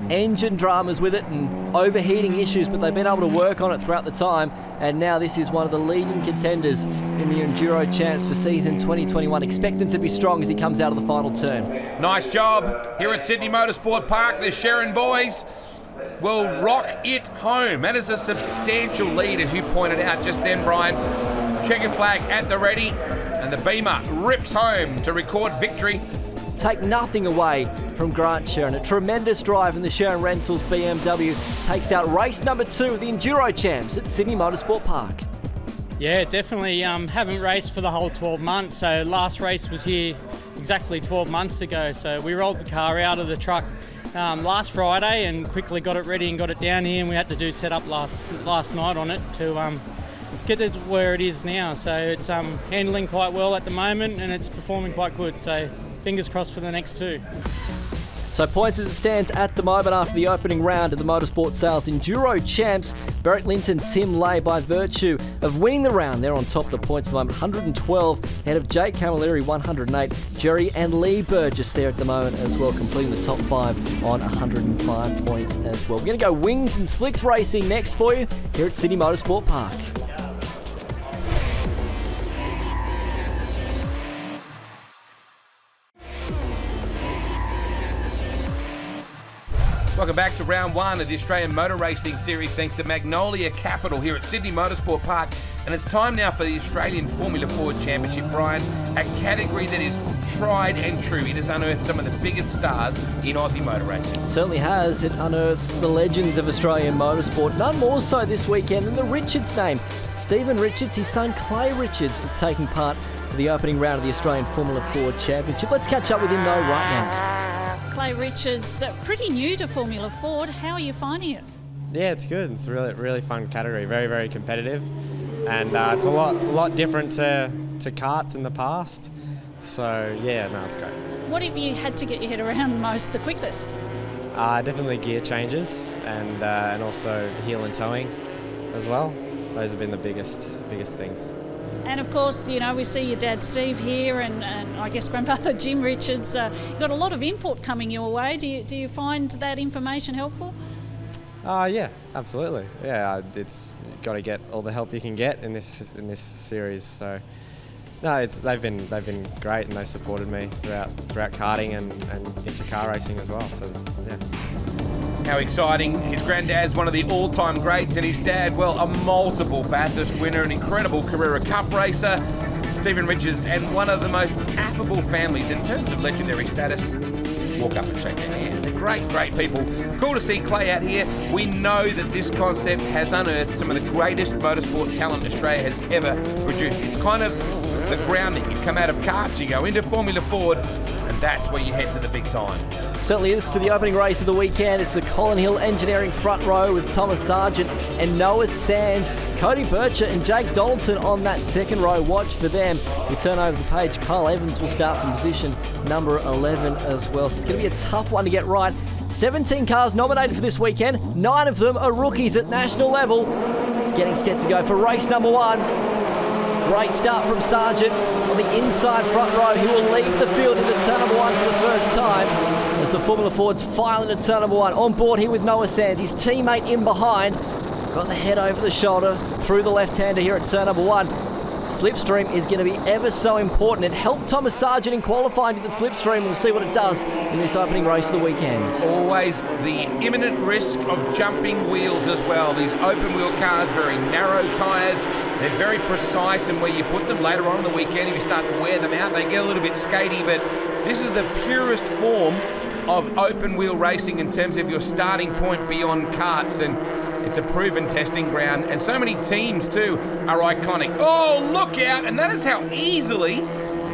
engine dramas with it and overheating issues, but they've been able to work on it throughout the time, and now this is one of the leading contenders in the Enduro Champs for season 2021. Expect him to be strong as he comes out of the final turn. Nice job here at Sydney Motorsport Park. The Sharon boys will rock it home. That is a substantial lead, as you pointed out just then, Brian. Checkered flag at the ready, and the Beamer rips home to record victory. Take nothing away from Grant Sharon. A tremendous drive in the Sharon Rentals BMW takes out race number 2 of the Enduro Champs at Sydney Motorsport Park. Yeah, definitely haven't raced for the whole 12 months. So last race was here exactly 12 months ago. So we rolled the car out of the truck last Friday and quickly got it ready and got it down here, and we had to do setup last night on it to get it where it is now. So it's handling quite well at the moment and it's performing quite good. So fingers crossed for the next 2. So points as it stands at the moment after the opening round of the Motorsport Sales Enduro Champs. Barrett Linton, Tim Lay, by virtue of winning the round, they're on top of the points at the moment, 112, ahead of Jake Camilleri, 108. Jerry and Lee Burgess there at the moment as well, completing the top 5 on 105 points as well. We're going to go wings and slicks racing next for you here at Sydney Motorsport Park. Welcome back to round 1 of the Australian Motor Racing Series, thanks to Magnolia Capital here at Sydney Motorsport Park. And it's time now for the Australian Formula Ford Championship, Brian, a category that is tried and true. It has unearthed some of the biggest stars in Aussie motor racing. It certainly has. It unearths the legends of Australian motorsport. None more so this weekend than the Richards name. Stephen Richards, his son Clay Richards, is taking part in the opening round of the Australian Formula Ford Championship. Let's catch up with him though right now. Clay Richards, pretty new to Formula Ford. How are you finding it? Yeah, it's good. It's a really fun category. Very, very competitive, and it's a lot different to karts in the past. So yeah, no, it's great. What have you had to get your head around most, the quickest? Definitely gear changes and also heel and towing as well. Those have been the biggest things. And of course, you know, we see your dad Steve here and I guess grandfather Jim Richards. You've got a lot of input coming your way. Do you find that information helpful? Yeah, absolutely. Yeah, it's got to get all the help you can get in this series. So no, they've been great and they've supported me throughout karting and into car racing as well. So yeah. How exciting. His granddad's one of the all-time greats, and his dad, well, a multiple Bathurst winner, an incredible Carrera Cup racer, Stephen Richards, and one of the most affable families in terms of legendary status. Just walk up and shake their hands. They're great people. Cool to see Clay out here. We know that this concept has unearthed some of the greatest motorsport talent Australia has ever produced. It's kind of the grounding. You come out of karts, you go into Formula Ford, and that's where you head to the big time. Certainly is for the opening race of the weekend. It's a Colin Hill Engineering front row with Thomas Sargent and Noah Sands, Cody Bircher and Jake Donaldson on that second row. Watch for them. We turn over the page. Kyle Evans will start from position number 11 as well. So it's going to be a tough one to get right. 17 cars nominated for this weekend. 9 of them are rookies at national level. It's getting set to go for race number 1. Great start from Sargent on the inside front row. He will lead the field into turn number 1 for the first time as the Formula Fords file into turn number 1. On board here with Noah Sands, his teammate in behind. Got the head over the shoulder through the left-hander here at turn number 1. Slipstream is going to be ever so important. It helped Thomas Sargent in qualifying to the slipstream. We'll see what it does in this opening race of the weekend. Always the imminent risk of jumping wheels as well. These open wheel cars, very narrow tyres. They're very precise in where you put them. Later on in the weekend, if you start to wear them out, they get a little bit skatey, but this is the purest form of open wheel racing in terms of your starting point beyond karts, and it's a proven testing ground, and so many teams too are iconic. Oh, look out, and that is how easily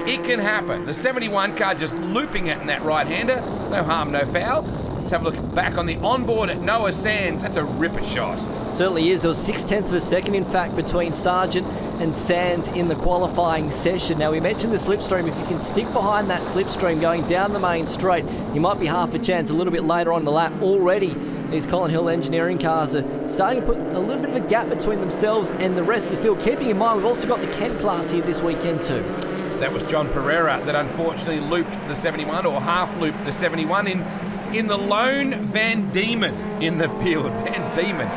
it can happen. The 71 car just looping it in that right-hander. No harm, no foul. Let's have a look back on the onboard at Noah Sands. That's a ripper shot. Certainly is. There was 0.6 of a second, in fact, between Sargent and Sands in the qualifying session. Now, we mentioned the slipstream. If you can stick behind that slipstream going down the main straight, you might be half a chance a little bit later on in the lap. Already, these Colin Hill Engineering cars are starting to put a little bit of a gap between themselves and the rest of the field. Keeping in mind, we've also got the Kent class here this weekend too. That was John Pereira that unfortunately looped the 71, or half-looped the 71 in the lone Van Diemen in the field. Van Diemen.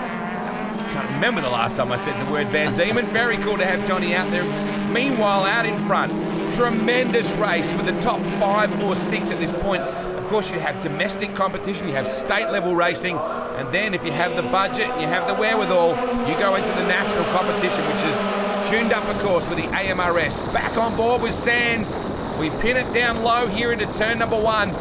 Can't remember the last time I said the word Van Diemen. Very cool to have Johnny out there. Meanwhile, out in front, tremendous race with the top 5 or 6 at this point. Of course, you have domestic competition, you have state-level racing, and then if you have the budget, you have the wherewithal, you go into the national competition, which is tuned up, of course, with the AMRS. Back on board with Sands. We pin it down low here into turn number 1.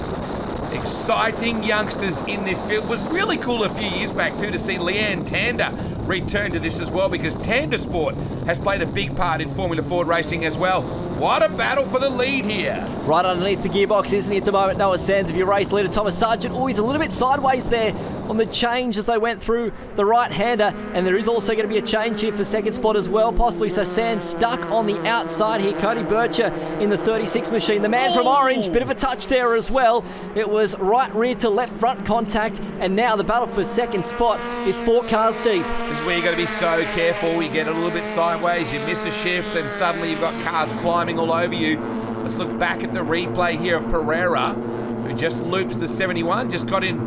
Exciting youngsters in this field. It was really cool a few years back too to see Leanne Tander return to this as well, because Tander Sport has played a big part in Formula Ford racing as well. What a battle for the lead here. Right underneath the gearbox, isn't he, at the moment? Noah Sands of your race leader, Thomas Sargent. Oh, he's a little bit sideways there on the change as they went through the right-hander, and there is also going to be a change here for second spot as well, possibly. So Sands stuck on the outside here. Cody Bircher in the 36 machine. The man from Orange, bit of a touch there as well. It was right rear to left front contact, and now the battle for second spot is 4 cars deep. This is where you've got to be so careful. You get a little bit sideways, you miss a shift, and suddenly you've got cars climbing all over you. Let's look back at the replay here of Pereira, who just loops the 71, just got in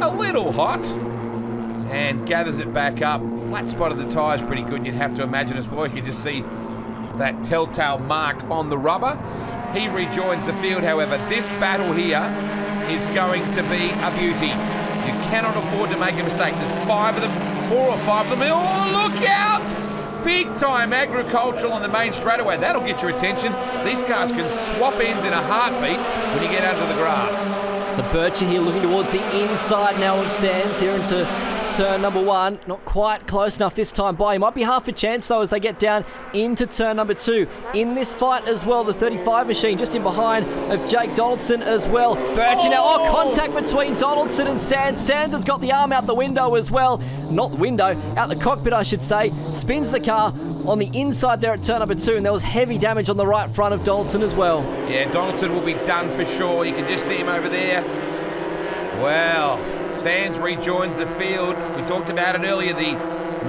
a little hot and gathers it back up. Flat spot of the tyres pretty good, you'd have to imagine as well. You can just see that telltale mark on the rubber. He rejoins the field, however. This battle here is going to be a beauty. You cannot afford to make a mistake. There's 5 of them, 4 or 5 of them. Oh, look out! Big time agricultural on the main straightaway. That'll get your attention. These cars can swap ends in a heartbeat when you get out to the grass. So Bircher here looking towards the inside now of Sands here into turn number 1. Not quite close enough this time by. He might be half a chance though as they get down into turn number 2. In this fight as well, the 35 machine just in behind of Jake Donaldson as well. Bircher now, contact between Donaldson and Sands. Sands has got the arm out the window as well. Not the window, out the cockpit I should say. Spins the car on the inside there at turn number 2, and there was heavy damage on the right front of Donaldson as well. Yeah, Donaldson will be done for sure. You can just see him over there. Well, Sands rejoins the field. We talked about it earlier, the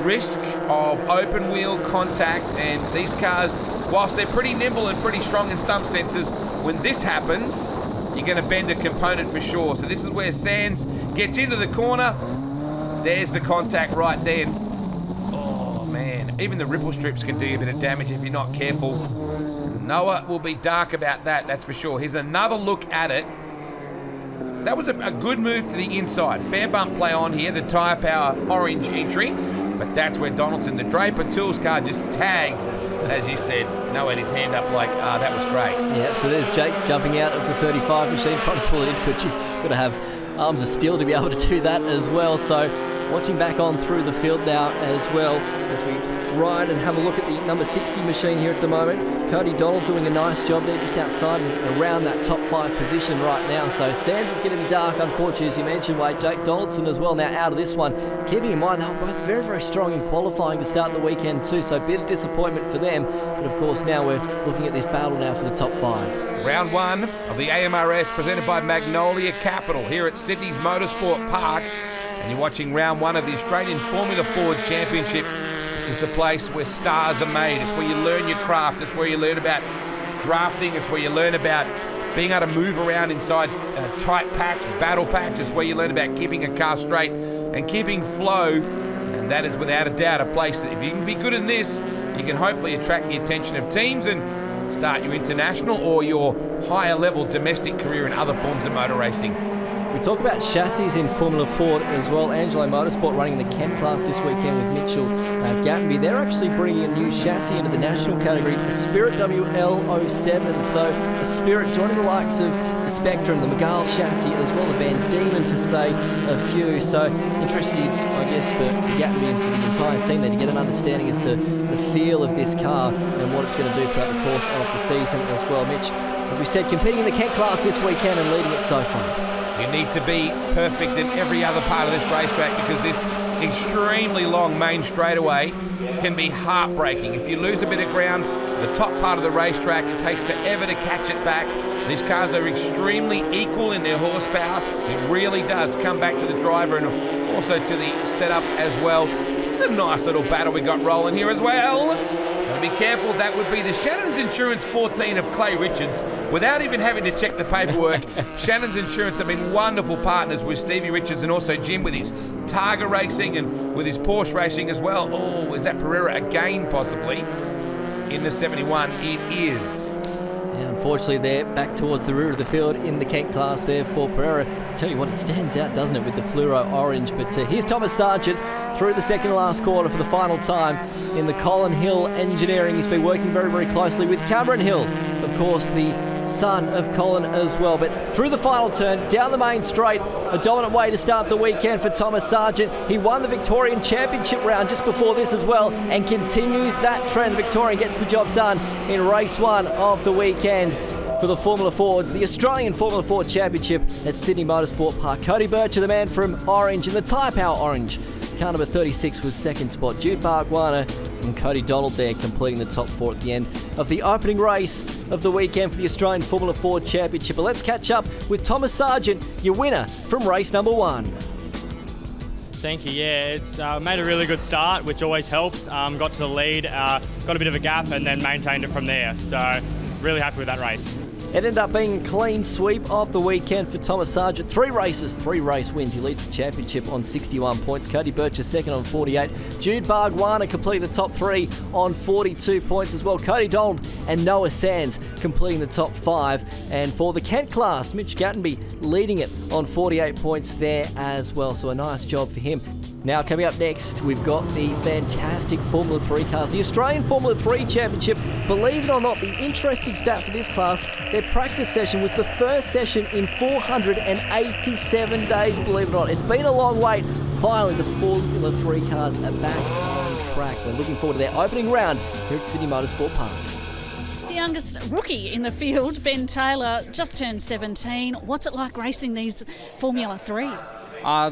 risk of open wheel contact, and these cars, whilst they're pretty nimble and pretty strong in some senses, when this happens, you're going to bend a component for sure. So this is where Sands gets into the corner. There's the contact right then. Oh man, even the ripple strips can do you a bit of damage if you're not careful. Noah will be dark about that, that's for sure. Here's another look at it. That was a good move to the inside. Fair bump play on here, the Tyre Power orange entry. But that's where Donaldson, the Draper Tools car, just tagged, as you said. Noah had his hand up like, that was great. Yeah, so there's Jake jumping out of the 35 machine, trying to pull it in, which is got to have arms of steel to be able to do that as well. So watching back on through the field now as well, as we ride and have a look at the number 60 machine here at the moment. Cody Donald doing a nice job there just outside and around that top 5 position right now. So Sands is going to be dark, unfortunately, as you mentioned, Wade. Jake Donaldson as well now out of this one. Keeping in mind they were both very, very strong in qualifying to start the weekend too, so a bit of disappointment for them. But of course now we're looking at this battle now for the top 5. Round 1 of the AMRS presented by Magnolia Capital here at Sydney's Motorsport Park. And you're watching round 1 of the Australian Formula Ford Championship. This is the place where stars are made. It's where you learn your craft. It's where you learn about drafting. It's where you learn about being able to move around inside tight packs, battle packs. It's where you learn about keeping a car straight and keeping flow. And that is without a doubt a place that if you can be good in this, you can hopefully attract the attention of teams and start your international or your higher level domestic career in other forms of motor racing. We talk about chassis in Formula Ford as well. Angelo Motorsport running the Kent class this weekend with Mitchell Gattenby. They're actually bringing a new chassis into the national category, the Spirit WL07. So a Spirit joining the likes of the Spectrum, the McGall chassis, as well, the Van Diemen, to say a few. So interested, I guess, for Gattenby and for the entire team there to get an understanding as to the feel of this car and what it's going to do throughout the course of the season as well. Mitch, as we said, competing in the Kent class this weekend and leading it so far. You need to be perfect in every other part of this racetrack because this extremely long main straightaway can be heartbreaking. If you lose a bit of ground, the top part of the racetrack, it takes forever to catch it back. These cars are extremely equal in their horsepower. It really does come back to the driver and also to the setup as well. This is a nice little battle we got rolling here as well. Gotta be careful, that would be the Shannon's Insurance 14 of Clay Richards. Without even having to check the paperwork, Shannon's Insurance have been wonderful partners with Stevie Richards and also Jim with his Targa racing and with his Porsche racing as well. Oh, is that Pereira again possibly in the 71? It is. Yeah, unfortunately, they're back towards the rear of the field in the Kent class there for Pereira. To tell you what, it stands out, doesn't it, with the fluoro orange. But here's Thomas Sargent through the second last quarter for the final time in the Colin Hill Engineering. He's been working very, very closely with Cameron Hill, of course, the son of Colin as well. But through the final turn, down the main straight, a dominant way to start the weekend for Thomas Sargent. He won the Victorian Championship round just before this as well and continues that trend. The Victorian gets the job done in race 1 of the weekend for the Formula Fords, the Australian Formula Ford Championship at Sydney Motorsport Park. Cody Bircher, the man from Orange, in the Tyre Power Orange. Car number 36 was second spot. Jude Bargwanna and Cody Donald there completing the top 4 at the end of the opening race of the weekend for the Australian Formula Ford Championship. But let's catch up with Thomas Sargent, your winner from race number 1. Thank you. Yeah, it's made a really good start, which always helps. Got to the lead, got a bit of a gap, and then maintained it from there. So really happy with that race. It ended up being a clean sweep of the weekend for Thomas Sargent. 3 races, 3 race wins. He leads the championship on 61 points. Cody Bircher second on 48. Jude Bargwanna completing the top 3 on 42 points as well. Cody Donald and Noah Sands completing the top 5. And for the Kent class, Mitch Gattenby leading it on 48 points there as well. So a nice job for him. Now coming up next, we've got the fantastic Formula 3 cars. The Australian Formula 3 Championship, believe it or not, the interesting stat for this class, their practice session was the first session in 487 days, believe it or not. It's been a long wait. Finally, the Formula 3 cars are back on track. We're looking forward to their opening round here at Sydney Motorsport Park. The youngest rookie in the field, Ben Taylor, just turned 17. What's it like racing these Formula 3s?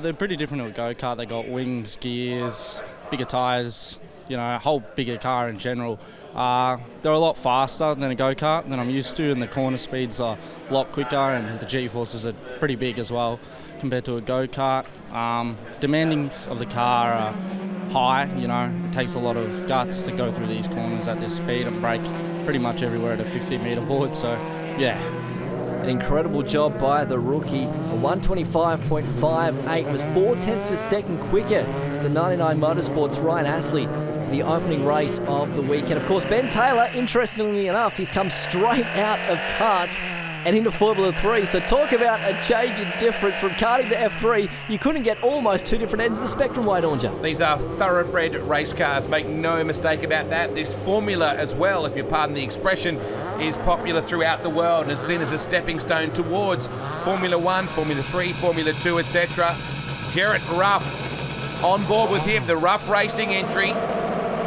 They're pretty different to a go-kart. They got wings, gears, bigger tyres, a whole bigger car in general. They're a lot faster than a go-kart than I'm used to, and the corner speeds are a lot quicker, and the G-forces are pretty big as well compared to a go-kart. Demandings of the car are high, it takes a lot of guts to go through these corners at this speed and brake pretty much everywhere at a 50-metre board, so yeah. An incredible job by the rookie. A 125.58 was 0.4 of a second quicker than 99 Motorsports' Ryan Astley for the opening race of the weekend. Of course, Ben Taylor, interestingly enough, he's come straight out of karts and into Formula 3. So talk about a change in difference from karting to F3. You couldn't get almost 2 different ends of the spectrum, Wade Ornger. These are thoroughbred race cars, make no mistake about that. This formula as well, if you pardon the expression, is popular throughout the world and is seen as a stepping stone towards Formula 1, Formula 3, Formula 2, etc. Jarrett Ruff on board with him, the Ruff Racing entry.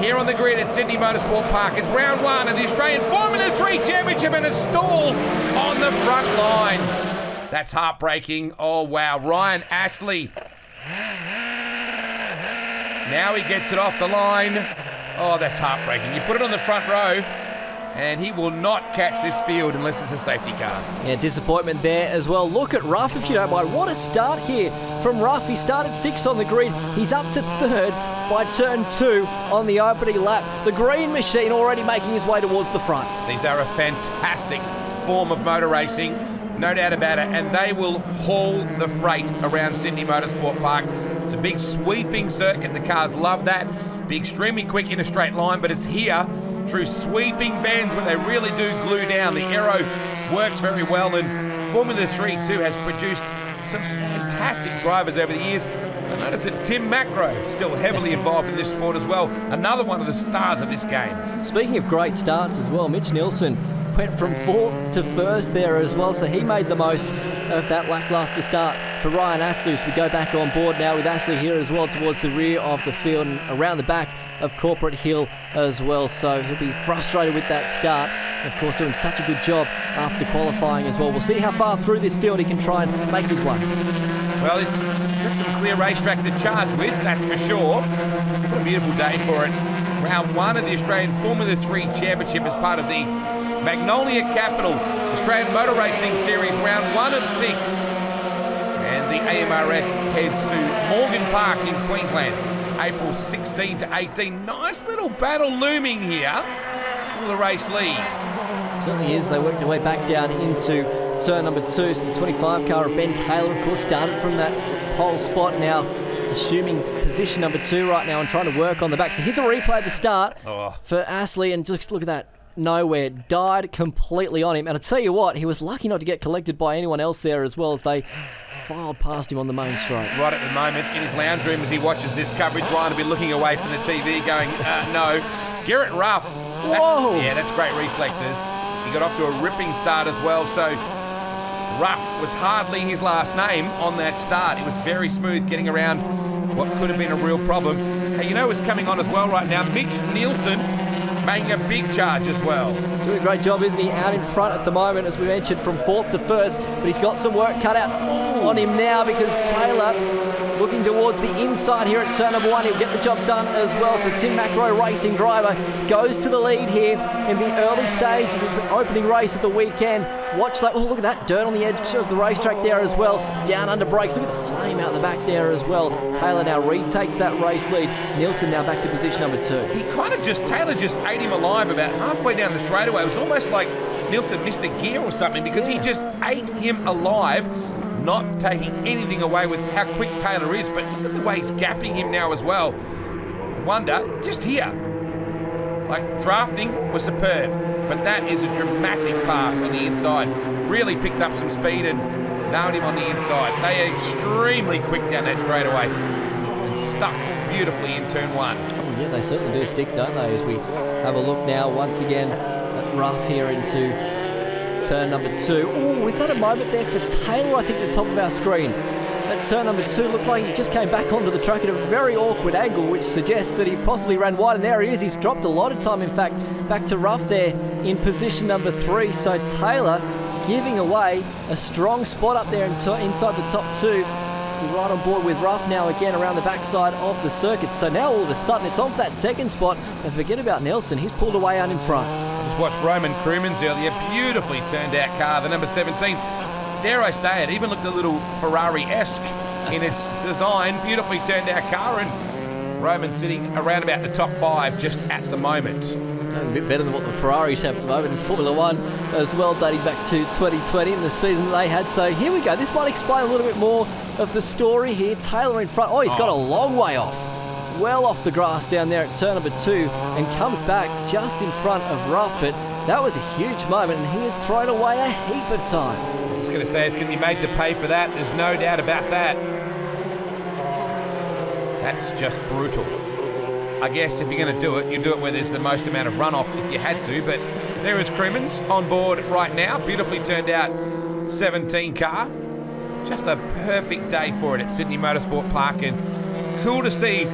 here on the grid at Sydney Motorsport Park. It's round 1 of the Australian Formula 3 Championship and a stall on the front line. That's heartbreaking. Oh, wow. Ryan Astley. Now he gets it off the line. Oh, that's heartbreaking. You put it on the front row, and he will not catch this field unless it's a safety car. Yeah, disappointment there as well. Look at Ruff, if you don't mind. What a start here from Ruff. He started 6th on the grid. He's up to 3rd by turn 2 on the opening lap. The green machine already making his way towards the front. These are a fantastic form of motor racing, no doubt about it, and they will haul the freight around Sydney Motorsport Park. It's a big sweeping circuit. The cars love that. Be extremely quick in a straight line, but it's here through sweeping bends where they really do glue down. The aero works very well, and Formula 3 too has produced some fantastic drivers over the years. I notice that Tim Macro still heavily involved in this sport as well. Another one of the stars of this game. Speaking of great starts as well, Mitch Nielsen went from 4th to 1st there as well, so he made the most of that lacklustre start for Ryan Astley. So we go back on board now with Astley here as well towards the rear of the field and around the back of Corporate Hill as well, so he'll be frustrated with that start. Of course, doing such a good job after qualifying as well. We'll see how far through this field he can try and make his way. Well, he's got some clear racetrack to charge with, that's for sure. What a beautiful day for it. Round 1 of the Australian Formula 3 Championship as part of the Magnolia Capital Australian Motor Racing Series, round 1 of 6. And the AMRS heads to Morgan Park in Queensland, April 16 to 18. Nice little battle looming here for the race lead. Certainly is. They work their way back down into turn number 2. So the 25 car of Ben Taylor, of course, started from that pole spot, now assuming position number 2 right now and trying to work on the back. So here's a replay at the start for Astley, and just look at that. Nowhere, died completely on him, and I tell you what, he was lucky not to get collected by anyone else there as well as they filed past him on the main straight. Right at the moment in his lounge room as he watches this coverage, Ryan will be looking away from the TV going, no. Garrett Ruff, that's great reflexes. He got off to a ripping start as well, so Ruff was hardly his last name on that start. It was very smooth getting around what could have been a real problem. Hey, you know what's coming on as well right now? Mitch Nielsen making a big charge as well. Doing a great job, isn't he? Out in front at the moment, as we mentioned, from 4th to 1st, but he's got some work cut out on him now because Taylor looking towards the inside here at turn number 1. He'll get the job done as well. So Tim Macro, racing driver, goes to the lead here in the early stages. It's an opening race of the weekend. Watch that. Oh, look at that dirt on the edge of the racetrack there as well. Down under brakes. Look at the flame out the back there as well. Taylor now retakes that race lead. Nielsen now back to position number 2. Taylor just ate him alive about halfway down the straightaway. It was almost like Nielsen missed a gear or something because he just ate him alive, not taking anything away with how quick Taylor is, but look at the way he's gapping him now as well. Wonder, just here. Like, drafting was superb, but that is a dramatic pass on the inside. Really picked up some speed and nailed him on the inside. They are extremely quick down that straightaway and stuck beautifully in turn 1. Oh yeah, they certainly do stick, don't they? As we have a look now once again at Ruff here into turn number 2. Oh, is that a moment there for Taylor, I think, at the top of our screen? At turn number 2, looked like he just came back onto the track at a very awkward angle, which suggests that he possibly ran wide, and there he is. He's dropped a lot of time, in fact, back to Ruff there in position number 3. So Taylor giving away a strong spot up there inside the top 2. Right on board with Ruff now again around the backside of the circuit. So now all of a sudden it's on for that second spot, and forget about Nelson, he's pulled away out in front. Just watched Roman Krumens earlier, beautifully turned out car, the number 17. Dare I say it, even looked a little Ferrari-esque in its design. Beautifully turned out car, and Roman sitting around about the top 5 just at the moment. It's going a bit better than what the Ferraris have at the moment in Formula 1 as well, dating back to 2020 and the season that they had. So here we go. This might explain a little bit more of the story here. Taylor in front. Oh, he's got a long way off. Well off the grass down there at turn number 2 and comes back just in front of Ruff. But that was a huge moment, and he has thrown away a heap of time. I was just going to say, it's going to be made to pay for that. There's no doubt about that. That's just brutal. I guess if you're going to do it, you do it where there's the most amount of runoff if you had to. But there is Krumens on board right now. Beautifully turned out 17 car. Just a perfect day for it at Sydney Motorsport Park. And cool to see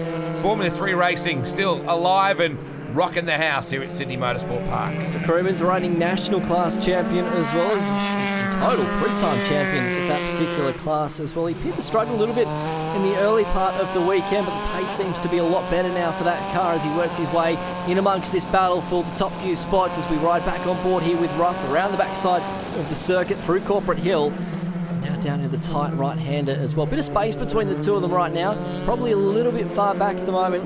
Formula 3 racing still alive and rocking the house here at Sydney Motorsport Park. So Crewman's reigning national class champion as well as in total three-time champion of that particular class as well. He appeared to struggle a little bit in the early part of the weekend, but the pace seems to be a lot better now for that car as he works his way in amongst this battle for the top few spots as we ride back on board here with Ruff around the backside of the circuit through Corporate Hill. Now down in the tight right-hander as well. Bit of space between the two of them right now. Probably a little bit far back at the moment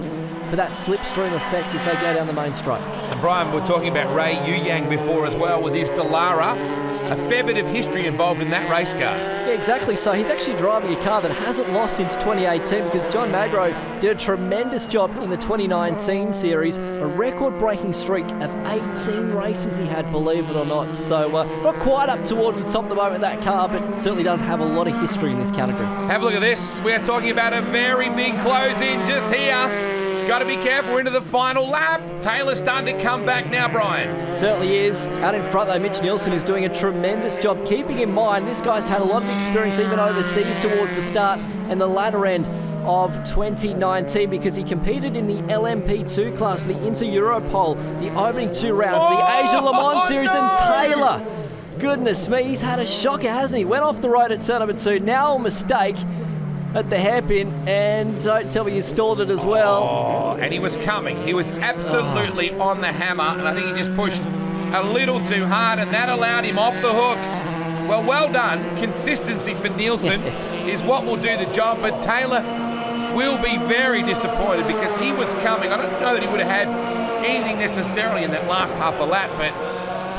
for that slipstream effect as they go down the main straight. And Brian, we're talking about Ray Yu-Yang before as well with his Dallara. A fair bit of history involved in that race car. Yeah, exactly. So he's actually driving a car that hasn't lost since 2018 because John Magro did a tremendous job in the 2019 series. A record-breaking streak of 18 races he had, believe it or not. So not quite up towards the top at the moment, that car, but certainly does have a lot of history in this category. Have a look at this. We're talking about a very big close-in just here. Got to be careful into the final lap. Taylor's starting to come back now, Brian. Certainly is. Out in front, though, Mitch Nielsen is doing a tremendous job. Keeping in mind, this guy's had a lot of experience even overseas towards the start and the latter end of 2019 because he competed in the LMP2 class, the Inter-Europol, the opening 2 rounds, the Asia Le Mans Series, and Taylor. Goodness me, he's had a shocker, hasn't he? Went off the road at turn number 2. Now a mistake at the hairpin, and don't tell me you stalled it as well. Oh, and he was coming. He was absolutely on the hammer, and I think he just pushed a little too hard, and that allowed him off the hook. Well done. Consistency for Nielsen is what will do the job, but Taylor will be very disappointed because he was coming. I don't know that he would have had anything necessarily in that last half a lap, but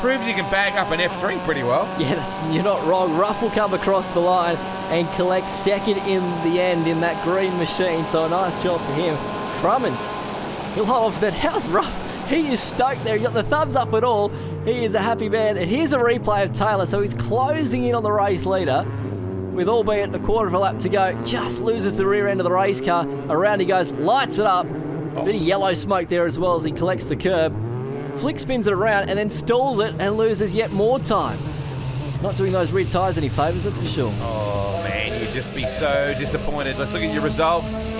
proves you can bag up an F3 pretty well. Yeah, you're not wrong. Ruff will come across the line and collect second in the end in that green machine, so a nice job for him. Crummins, he'll hold off that. How's Ruff? He is stoked there. He got the thumbs up and all. He is a happy man. And here's a replay of Taylor, so he's closing in on the race leader with albeit a quarter of a lap to go. Just loses the rear end of the race car. Around he goes, lights it up. A bit of yellow smoke there as well as he collects the curb. Flick spins it around and then stalls it and loses yet more time. Not doing those rear tyres any favours, that's for sure. Oh man, you'd just be so disappointed. Let's look at your results.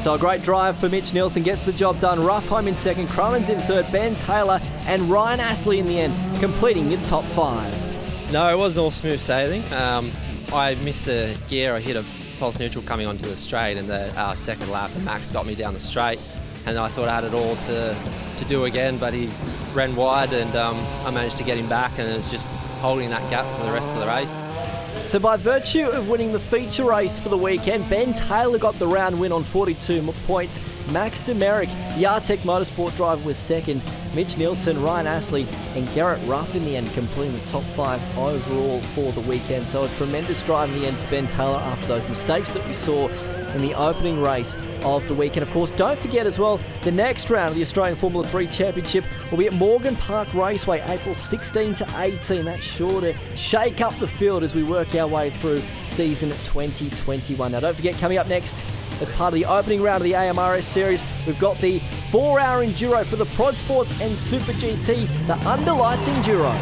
So a great drive for Mitch Nielsen, gets the job done. Ruff home in second, Crummins in third, Ben Taylor and Ryan Astley in the end, completing your top 5. No, it wasn't all smooth sailing. I missed a gear. I hit a false neutral coming onto the straight, and the second lap, and Max got me down the straight, and I thought I had it all to do again, but he ran wide, and I managed to get him back, and it was just holding that gap for the rest of the race. So by virtue of winning the feature race for the weekend, Ben Taylor got the round win on 42 points. Max Demerick, the Artec Motorsport driver, was second. Mitch Nielsen, Ryan Astley and Garrett Ruff in the end completing the top 5 overall for the weekend. So a tremendous drive in the end for Ben Taylor after those mistakes that we saw in the opening race of the weekend. Of course, don't forget as well, the next round of the Australian Formula 3 Championship will be at Morgan Park Raceway, April 16 to 18. That's sure to shake up the field as we work our way through season 2021. Now, don't forget, coming up next, as part of the opening round of the AMRS Series, we've got the 4-hour Enduro for the Prod Sports and Super GT, the Under Lights Enduro.